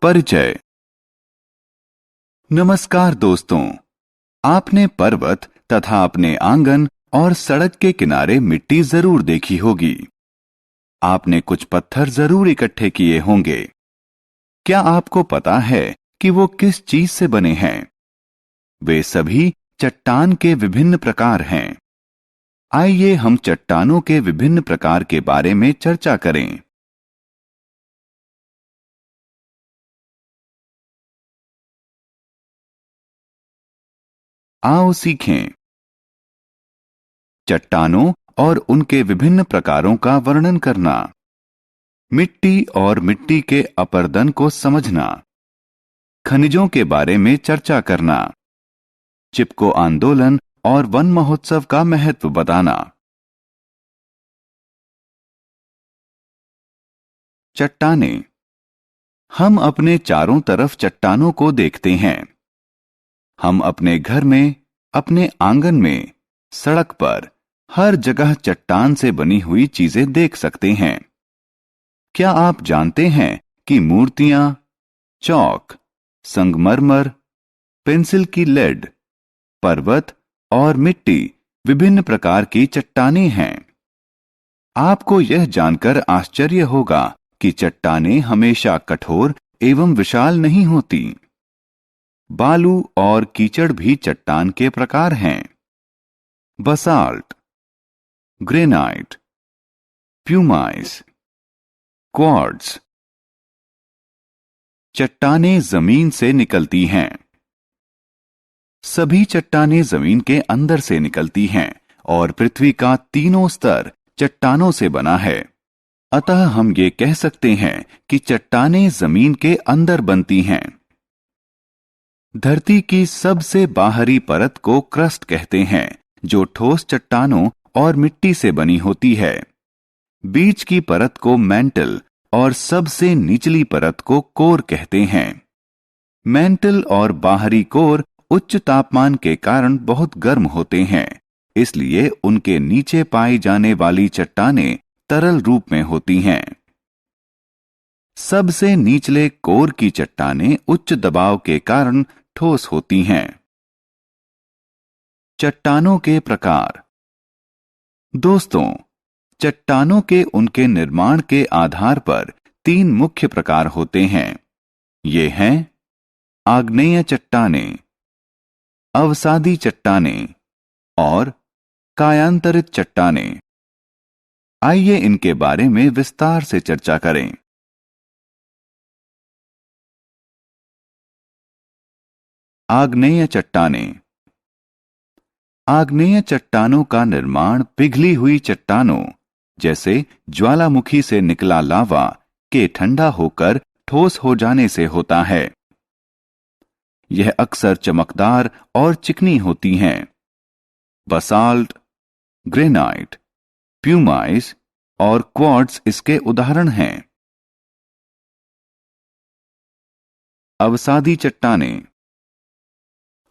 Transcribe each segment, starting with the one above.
परिचय। नमस्कार दोस्तों, आपने पर्वत तथा अपने आंगन और सड़क के किनारे मिट्टी जरूर देखी होगी। आपने कुछ पत्थर जरूर इकट्ठे किए होंगे। क्या आपको पता है कि वो किस चीज से बने हैं? वे सभी चट्टान के विभिन्न प्रकार हैं। आइए हम चट्टानों के विभिन्न प्रकार के बारे में चर्चा करें। आओ सीखें। चट्टानों और उनके विभिन्न प्रकारों का वर्णन करना, मिट्टी और मिट्टी के अपरदन को समझना, खनिजों के बारे में चर्चा करना, चिपको आंदोलन और वन महोत्सव का महत्व बताना। चट्टानें। हम अपने चारों तरफ चट्टानों को देखते हैं। हम अपने घर में, अपने आंगन में, सड़क पर, हर जगह चट्टान से बनी हुई चीजें देख सकते हैं। क्या आप जानते हैं कि मूर्तियां, चौक, संगमरमर, पेंसिल की लेड, पर्वत और मिट्टी विभिन्न प्रकार की चट्टानें हैं। आपको यह जानकर आश्चर्य होगा कि चट्टानें हमेशा कठोर एवं विशाल नहीं होती। बालू और कीचड़ भी चट्टान के प्रकार हैं। Basalt, granite, pumice, quartz. चट्टानें जमीन से निकलती हैं। सभी चट्टानें जमीन के अंदर से निकलती हैं और पृथ्वी का तीनों स्तर चट्टानों से बना है। अतः हम ये कह सकते हैं कि चट्टानें जमीन के अंदर बनती हैं। धरती की सबसे बाहरी परत को क्रस्ट कहते हैं, जो ठोस चट्टानों और मिट्टी से बनी होती है। बीच की परत को मैंटल और सबसे निचली परत को कोर कहते हैं। मैंटल और बाहरी कोर उच्च तापमान के कारण बहुत गर्म होते हैं, इसलिए उनके नीचे पाई जाने वाली चट्टानें तरल रूप में होती हैं। सबसे निचले कोर की चट्टानें उच्च दबाव के कारण ठोस होती हैं। चट्टानों के प्रकार। दोस्तों, चट्टानों के उनके निर्माण के आधार पर तीन मुख्य प्रकार होते हैं। ये हैं आग्नेय चट्टानें, अवसादी चट्टानें और कायांतरित चट्टानें। आइए इनके बारे में विस्तार से चर्चा करें। आग्नेय चट्टानें। आग्नेय चट्टानों का निर्माण पिघली हुई चट्टानों, जैसे ज्वालामुखी से निकला लावा, के ठंडा होकर ठोस हो जाने से होता है। यह अक्सर चमकदार और चिकनी होती हैं। बसाल्ट, ग्रेनाइट, प्यूमाइस और क्वार्ट्ज इसके उदाहरण हैं। अवसादी चट्टानें।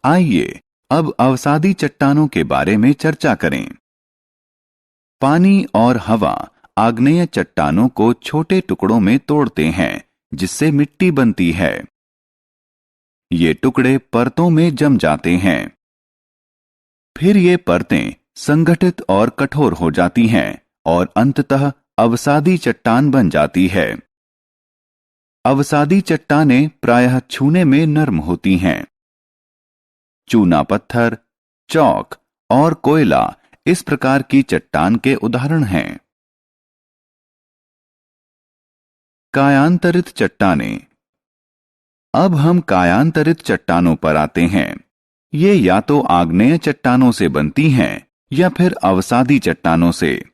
आइए अब अवसादी चट्टानों के बारे में चर्चा करें। पानी और हवा आग्नेय चट्टानों को छोटे टुकड़ों में तोड़ते हैं, जिससे मिट्टी बनती है। ये टुकड़े परतों में जम जाते हैं। फिर ये परतें संगठित और कठोर हो जाती हैं और अंततः अवसादी चट्टान बन जाती है। अवसादी चट्टानें प्रायः छूने में नर्म होती हैं। चूना पत्थर, चौक और कोयला इस प्रकार की चट्टान के उदाहरण हैं। कायांतरित चट्टानें। अब हम कायांतरित चट्टानों पर आते हैं। ये या तो आग्नेय चट्टानों से बनती हैं या फिर अवसादी चट्टानों से।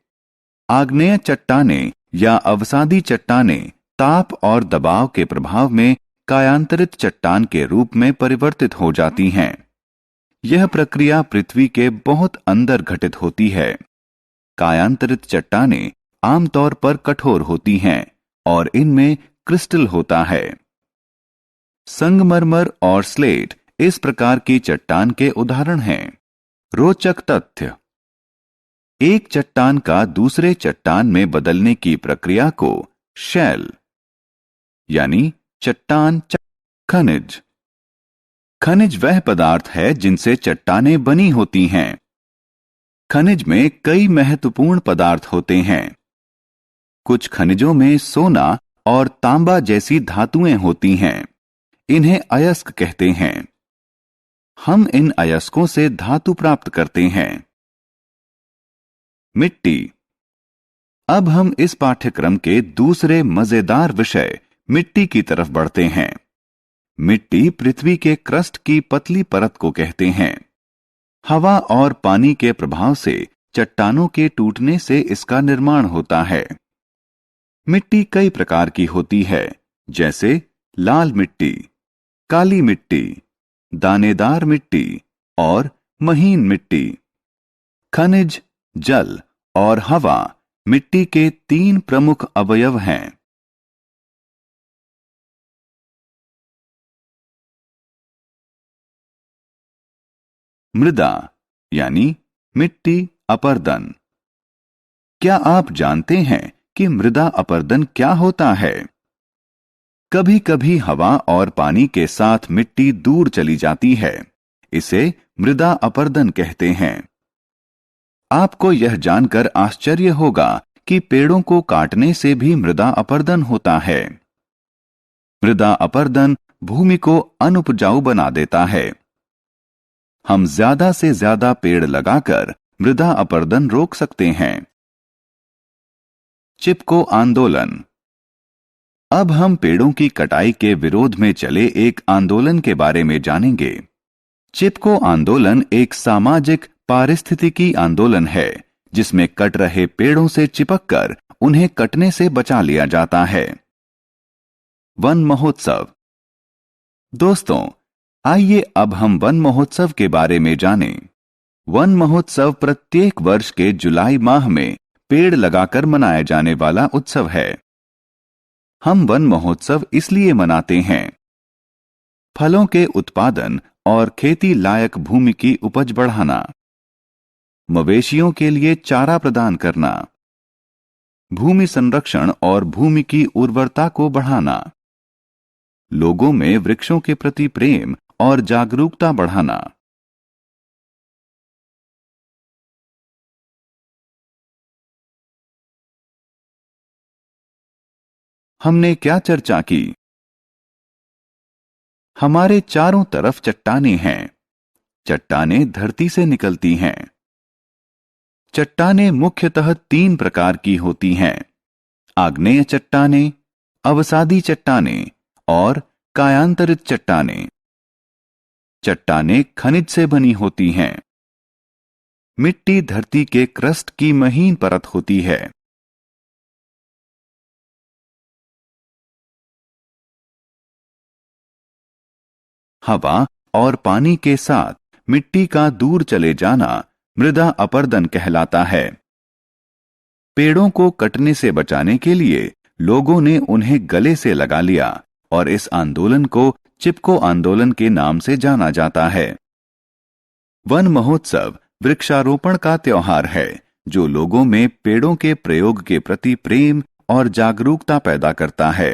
आग्नेय चट्टानें या अवसादी चट्टानें ताप और दबाव के प्रभाव में कायांतरित चट्टान के रूप में परिवर्तित हो जाती हैं। यह प्रक्रिया पृथ्वी के बहुत अंदर घटित होती है। कायांतरित चट्टानें आमतौर पर कठोर होती हैं और इनमें क्रिस्टल होता है। संगमरमर और स्लेट इस प्रकार की चट्टान के उदाहरण हैं। रोचक तथ्य। एक चट्टान का दूसरे चट्टान में बदलने की प्रक्रिया को शेल यानी चट्टान, खनिज। खनिज वह पदार्थ है जिनसे चट्टानें बनी होती हैं। खनिज में कई महत्वपूर्ण पदार्थ होते हैं। कुछ खनिजों में सोना और तांबा जैसी धातुएं होती हैं। इन्हें अयस्क कहते हैं। हम इन अयस्कों से धातु प्राप्त करते हैं। मिट्टी। अब हम इस पाठ्यक्रम के दूसरे मजेदार विषय मिट्टी की तरफ बढ़ते हैं। मिट्टी पृथ्वी के क्रस्ट की पतली परत को कहते हैं। हवा और पानी के प्रभाव से चट्टानों के टूटने से इसका निर्माण होता है। मिट्टी कई प्रकार की होती है, जैसे लाल मिट्टी, काली मिट्टी, दानेदार मिट्टी और महीन मिट्टी। खनिज, जल और हवा मिट्टी के 3 प्रमुख अवयव हैं। मृदा यानी मिट्टी अपर्दन। क्या आप जानते हैं कि मृदा अपर्दन क्या होता है? कभी कभी हवा और पानी के साथ मिट्टी दूर चली जाती है। इसे मृदा अपर्दन कहते हैं। आपको यह जानकर आश्चर्य होगा कि पेड़ों को काटने से भी मृदा अपर्दन होता है। मृदा अपर्दन भूमि को अनुपजाऊ बना देता है। हम ज्यादा से ज्यादा पेड़ लगाकर मृदा अपर्दन रोक सकते हैं। चिपको आंदोलन। अब हम पेड़ों की कटाई के विरोध में चले एक आंदोलन के बारे में जानेंगे। चिपको आंदोलन एक सामाजिक पारिस्थितिकी आंदोलन है, जिसमें कट रहे पेड़ों से चिपककर उन्हें कटने से बचा लिया जाता है। वन महोत्सव। दोस्तों, आइए अब हम वन महोत्सव के बारे में जानें। वन महोत्सव प्रत्येक वर्ष के जुलाई माह में पेड़ लगाकर मनाया जाने वाला उत्सव है। हम वन महोत्सव इसलिए मनाते हैं। फलों के उत्पादन और खेती लायक भूमि की उपज बढ़ाना, मवेशियों के लिए चारा प्रदान करना, भूमि संरक्षण और भूमि की उर्वरता को बढ़ाना, लोगों में वृक्षों के प्रति प्रेम और जागरूकता बढ़ाना। हमने क्या चर्चा की? हमारे चारों तरफ चट्टानें हैं। चट्टानें धरती से निकलती हैं। चट्टानें मुख्यतः 3 प्रकार की होती हैं: आग्नेय चट्टानें, अवसादी चट्टानें और कायांतरित चट्टानें। चट्टानें खनिज से बनी होती हैं। मिट्टी धरती के क्रस्ट की महीन परत होती है। हवा और पानी के साथ मिट्टी का दूर चले जाना मृदा अपर्दन कहलाता है। पेड़ों को कटने से बचाने के लिए लोगों ने उन्हें गले से लगा लिया और इस आंदोलन को चिपको आंदोलन के नाम से जाना जाता है। वन महोत्सव वृक्षारोपण का त्योहार है, जो लोगों में पेड़ों के प्रयोग के प्रति प्रेम और जागरूकता पैदा करता है।